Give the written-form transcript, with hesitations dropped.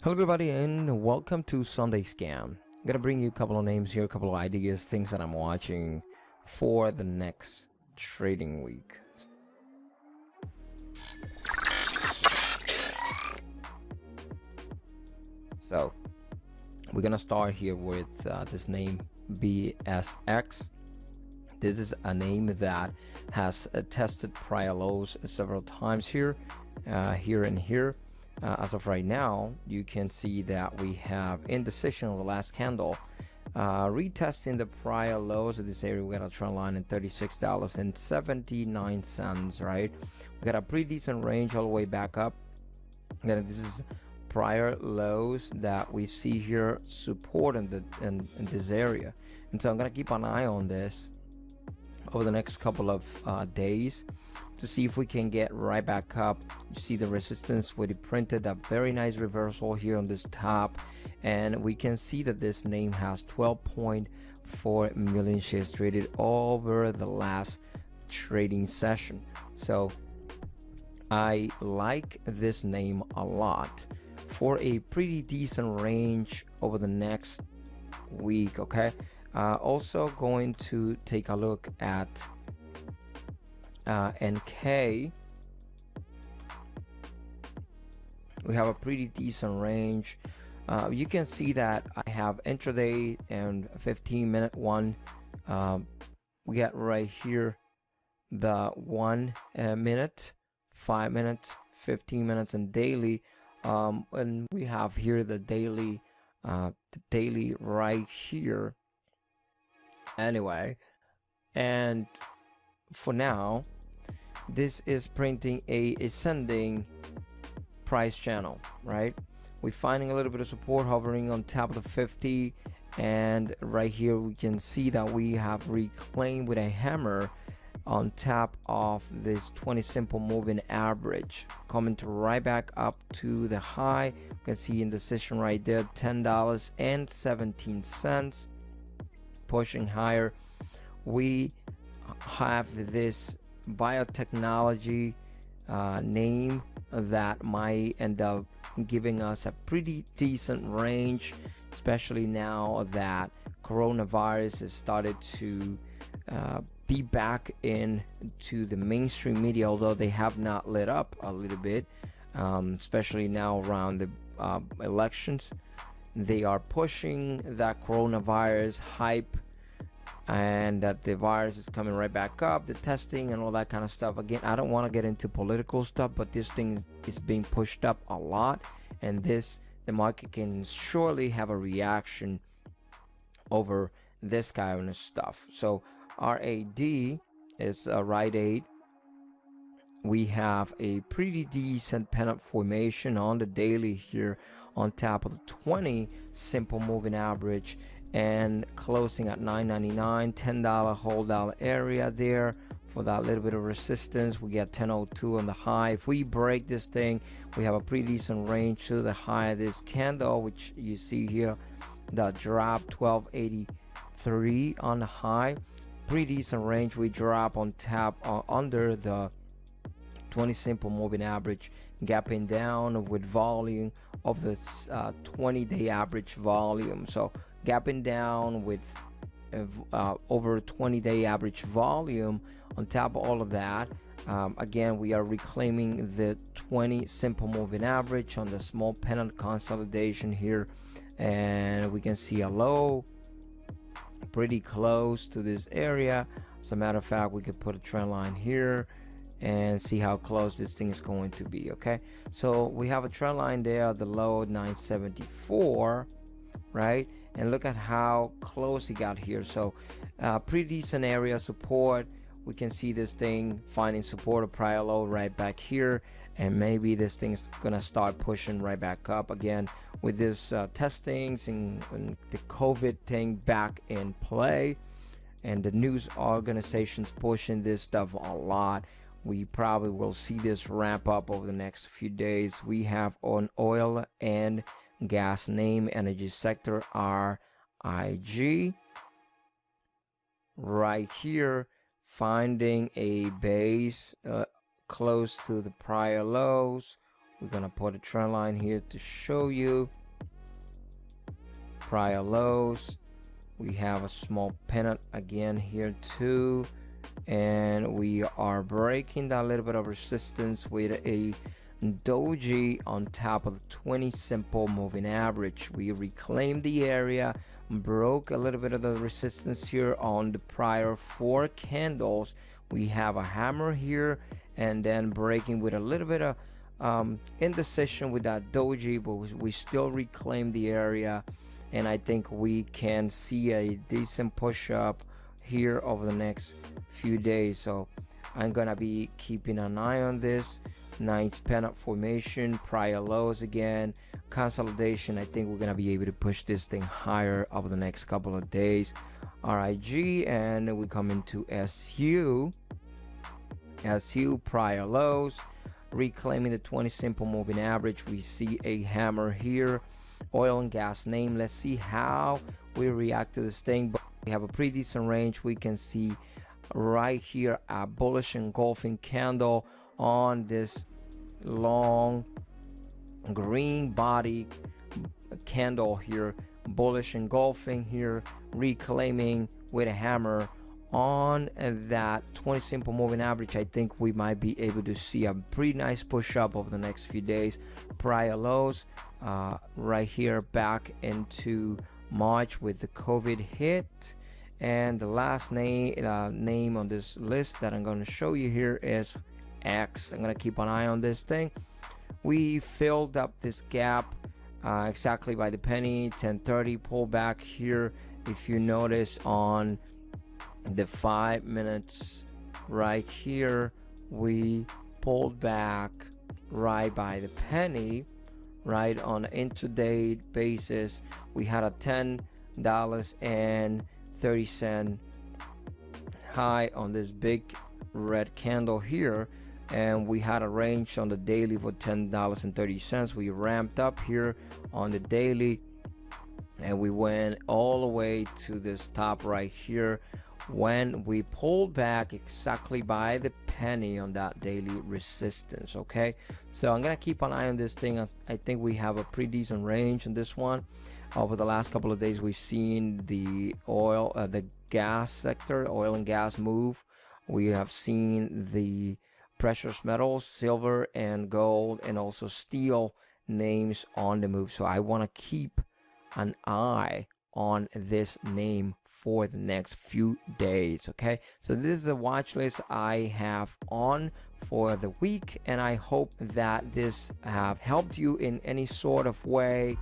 Hello, everybody, and welcome to Sunday Scam. I'm gonna bring you a couple of names here, a couple of ideas, things that I'm watching for the next trading week. So, we're gonna start here with this name BSX. This is a name that has tested prior lows several times here, here and here. As of right now, you can see that we have indecision on the last candle, retesting the prior lows of this area. We got a trend line in $36.79, right? We got a pretty decent range all the way back up. Again, this is prior lows that we see here, support in this area, and so I'm gonna keep an eye on this over the next couple of days to see if we can get right back up. You see the resistance where it printed a very nice reversal here on this top, and we can see that this name has 12.4 million shares traded over the last trading session. So I like this name a lot for a pretty decent range over the next week. Okay, also going to take a look at NK. We have a pretty decent range. You can see that I have intraday and 15-minute one. We got right here the 1 minute, 5 minutes, 15 minutes, and daily. And we have here the daily right here. Anyway, and for now, this is printing a ascending price channel, right? We're finding a little bit of support hovering on top of the 50, and right here we can see that we have reclaimed with a hammer on top of this 20 simple moving average, coming to right back up to the high. You can see indecision right there, $10.17, pushing higher. We have this biotechnology name that might end up giving us a pretty decent range, especially now that coronavirus has started to be back into the mainstream media, although they have not lit up a little bit, especially now around the elections. They are pushing that coronavirus hype and that the virus is coming right back up, the testing and all that kind of stuff. Again, I don't want to get into political stuff, but this thing is being pushed up a lot, and the market can surely have a reaction over this kind of stuff. So RAD is a Rite Aid. We have a pretty decent pennant formation on the daily here on top of the 20 simple moving average, and closing at $9.99, $10 hold dollar area there for that little bit of resistance. We get 10.02 on the high. If we break this thing, we have a pretty decent range to the high of this candle, which you see here, the drop 12.83 on the high. Pretty decent range. We drop on top under the 20 simple moving average, gapping down with volume of the 20-day average volume. So gapping down with over 20-day average volume. On top of all of that, again, we are reclaiming the 20 simple moving average on the small pennant consolidation here, and we can see a low pretty close to this area. As a matter of fact, we could put a trend line here and see how close this thing is going to be. Okay, so we have a trend line there, the low 974, right? And look at how close he got here. So pretty decent area support. We can see this thing finding support of prior low right back here, and maybe this thing's gonna start pushing right back up again with this testings and the COVID thing back in play, and the news organizations pushing this stuff a lot. We probably will see this ramp up over the next few days. We have on oil and gas name energy sector RIG right here, finding a base close to the prior lows, We're gonna put a trend line here to show you prior lows. We have a small pennant again here too, and we are breaking that little bit of resistance with a doji on top of the 20 simple moving average. We reclaimed the area, broke a little bit of the resistance here on the prior 4 candles. We have a hammer here, and then breaking with a little bit of indecision with that doji, but we still reclaim the area, and I think we can see a decent push up here over the next few days. So I'm gonna be keeping an eye on this. Nice pennant formation, prior lows again, consolidation. I think we're gonna be able to push this thing higher over the next couple of days. RIG, and we come into SU prior lows, reclaiming the 20 simple moving average. We see a hammer here. Oil and gas name, let's see how we react to this thing. But we have a pretty decent range. We can see right here a bullish engulfing candle on this long green body candle here, bullish engulfing here, reclaiming with a hammer on that 20 simple moving average. I think we might be able to see a pretty nice push up over the next few days. Prior lows right here back into March with the COVID hit. And the last name on this list that I'm going to show you here is X. I'm going to keep an eye on this thing. We filled up this gap exactly by the penny. 1030 pullback here. If you notice on the 5 minutes right here, we pulled back right by the penny. Right on an intraday basis, we had a $10.30 high on this big red candle here, and we had a range on the daily for $10.30. We ramped up here on the daily, and we went all the way to this top right here when we pulled back exactly by the penny on that daily resistance. Okay, so I'm gonna keep an eye on this thing. I think we have a pretty decent range on this one. Over the last couple of days, we've seen the the gas sector, oil and gas move. We have seen the precious metals, silver and gold, and also steel names on the move. So I want to keep an eye on this name for the next few days. Okay, so this is a watch list I have on for the week, and I hope that this have helped you in any sort of way.